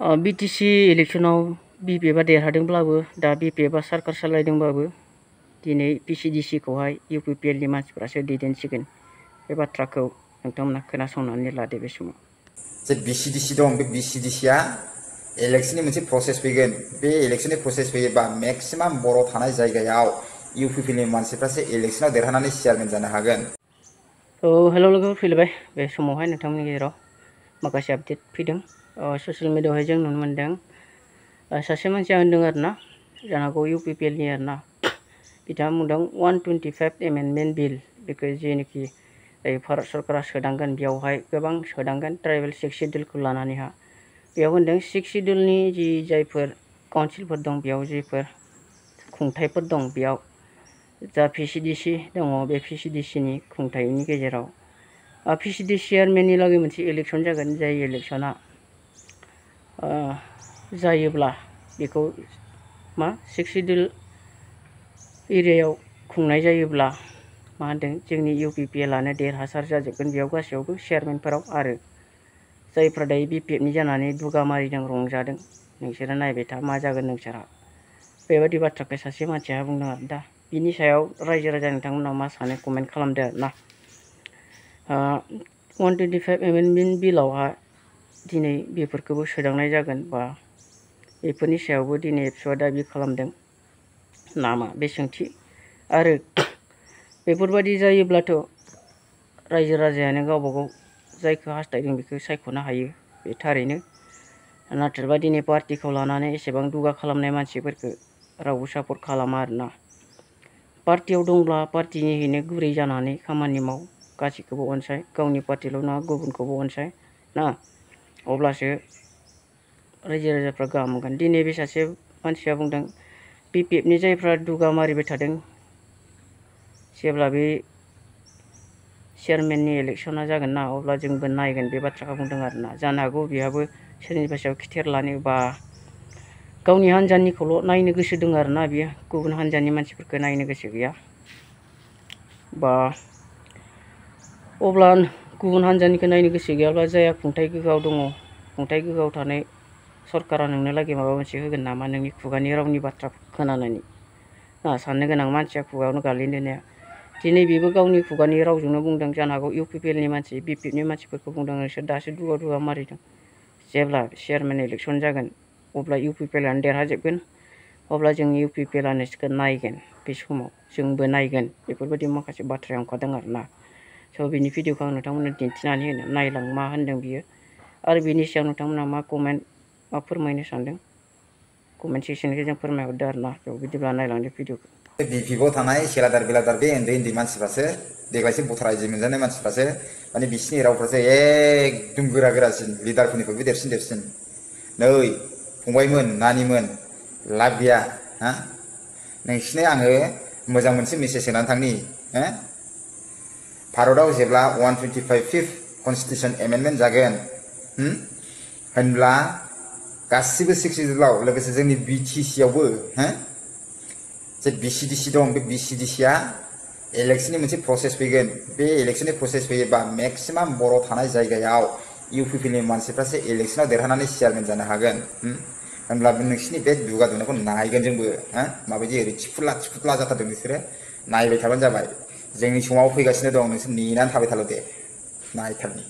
BTC इलेक्शनाव BPFआ देरहादोंब्लाबो दा BPFआ सरकार सालायदोंबाबो दिनै PCDC खौहाय UPPL नि मानसिफोरासो दैदेनसिगोन बे बाथ्राखौ नोंथांमोना खोनासंनानै लादो बे समाव। जे BCDC दं बे BCDCआ इलेक्शननि मोनसे प्रसेस फैगोन बे इलेक्शननि प्रसेस फैयोबा मेक्सिमाम बर' थानाय जायगायाव UPPL नि मानसिफ्रासो इलेक्शनाव देरहानानै चेयारमेन जानो हागोन। हेल' लोगोफोर फैलायबाय बे समावहाय नोंथांमोननि गेजेराव माखासे आपडेट फैदों ससियेल मिडियायावहाय जों नुनो मोनदों सासे मानसिया होनदों आरोना जानो हागौ UPPL नि आरोना बिथाङा बुंदों 125 एमेन्डमेन्ट बिल बेखौ जेनोखि भारत सरकारा सोदांगोन बेयावहाय गोबां सोदांगोन ट्राइबेल 6 शिड्युलखौ लानानैहा बेयाव होनदों 6 शिड्युलनि जि जायफोर काउन्सिलफोर दं बेयाव जिफोर खुंथायफोर दं बेयाव जा PCDC दङ बे PCDC नि खुंथायनि गेजेराव PCDC चेयारमेननि लागै मोनसे इलेक्शन जागोन जाय इलेक्शना जायोब्ला बेखौ 6 शिड्युल एरियायाव खुंनाय जायोब्ला मा होनदों जोंनि UPPL आनो देरहासार जाजोबगोन बेयाव गासैयावबो चेयारमेनफोराव आरो जायफ्रा दायो BPF नि जानानै दुगा मारिदों रंजादों नोंसोरो नायबाय था मा जागोन नोंसोरहा बेबायदि बाथ्राखौ सासे मानसिया बुंदों आरो दा बिनि सायाव रायजो राजा नोंथांमोना मा सानो कमेन्ट खालामदो आरोना 125 एमेन्डमेन्ट बिलावहा दिनै बेफोरखौबो सोदांनाय जागोन बा बेफोरनि सायावबो दिनै एबसुआ दाबि खालामदों नामा बे सोंथि आरो बेफोरबायदि जायोब्लाथ' रायजो राजायानो गावबा गाव जायखौ हास्थायदों बेखौ सायख'नो हायो बे थारैनो नाथायबा दिनै पार्टिखौ लानानै एसेबां दुगा खालामनाय मानसिफोरखौ रावबो सापर्ट खालामा आरोना पार्टियाव दंब्ला पार्टिनिहैनो गुरै जानानै खामानि माव गासैखौबो अनसाय गावनि पार्टिल' नङा गुबुनखौबो अनसाय ना अब्लासो रायजो राजाफ्रा गाहाम मोनगोन दिनै बे सासे मानसिया बुंदों BPF नि जायफ्रा दुगा मारिबाय थादों जेब्ला बे चेयारमेननि इलेक्शना जागोन ना अब्ला जोंबो नायगोन बे बाथ्राखौ बुंदों आरोना जानो हागौ बेहाबो सोरनिबा सायाव खिथेर लानो बा गावनि हान्जानिखौल' नायनो गोसो दं आरोना बियो गुबुन हान्जानि मानसिफोरखौ नायनो गोसो गैया बा अब्ला गुबुन हान्जानिखौ नायनो गोसो गैयाब्ला जाया खुंथाय गोहोआव दङ खुंथाय गोहोआव थानाय सरकारा नोंनो लागै माबा मोनसे होगोन नामा नोंनि खुगानि रावनि बाथ्रा खोनानानै साननो गोनां मानसिया खुगायावनो गालिनो दिनै बेबो गावनि खुगानि रावजोंनो बुंदों जानो हागौ UPPL नि मानसि BPF नि मानसिफोरखौ बुंदों नोंसोर दासो दुगा दुगा मारिदों जेब्ला चेयारमेन इलेक्शन जागोन अब्ला UPPL आनो देरहाजोबगोन अब्ला जों UPPL आनो नायगोन बे समाव जोंबो नायगोन बेफोरबायदि माखासे बाथ्राया ओंखारदों आरोना स' बिनि भिडिअखौ आं नोंथांमोननो दिन्थिनानै होनो नायलां मा होनदों बियो आरो बिनि सायाव नोंथांमोना मा कमेन्ट मा फोरमायनो सानदों कमेन्ट सेक्सनखौ जों फोरमायहरदो आरोना बिदिब्ला नायलांदो भिडिअखौ BPF आव थानाय सेलादार बेलादार बे उन्दै उन्दै मानसिफ्रासो देग्लायसो भटार आइडि मोनजानाय मानसिफ्रासो माने बिसिनि रावफ्रासो एकदम गोरा गोरासिन लिडारफोरनिफ्रायबो देरसिन नै फंबायमोन नानिमोन लाब गैया हा नोंसिनो आङो मोजां मोनसे मेसेज होनानै थांनि भारतआव जेब्ला 125 कनस्टिटिउसन एमेन्डमेन्ट जागोन होनब्ला गासिबो 6 शिड्युलाव लोगोसे जोंनि BTC आवबो जे BCDC दं बे BCDCआ इलेक्शननि मोनसे प्रसेस फैगोन बे इलेक्शननि प्रसेस फैयोबा मेक्सिमाम बर' थानाय जायगायाव UPPL नि मानसिफ्रासो इलेक्शनाव देरहानानै चेयारमेन जानो हागोन होनब्ला नोंसिनि बे दुगा दुनायखौ नायगोन जोंबो माबायदि ओरै थिफुला जाथारदों बिसोरो नायबाय थाबानो जाबाय जोंनि समाव फैगासिनो दं नोंसोर नेनानै थाबाय थाल' दे नायथारनि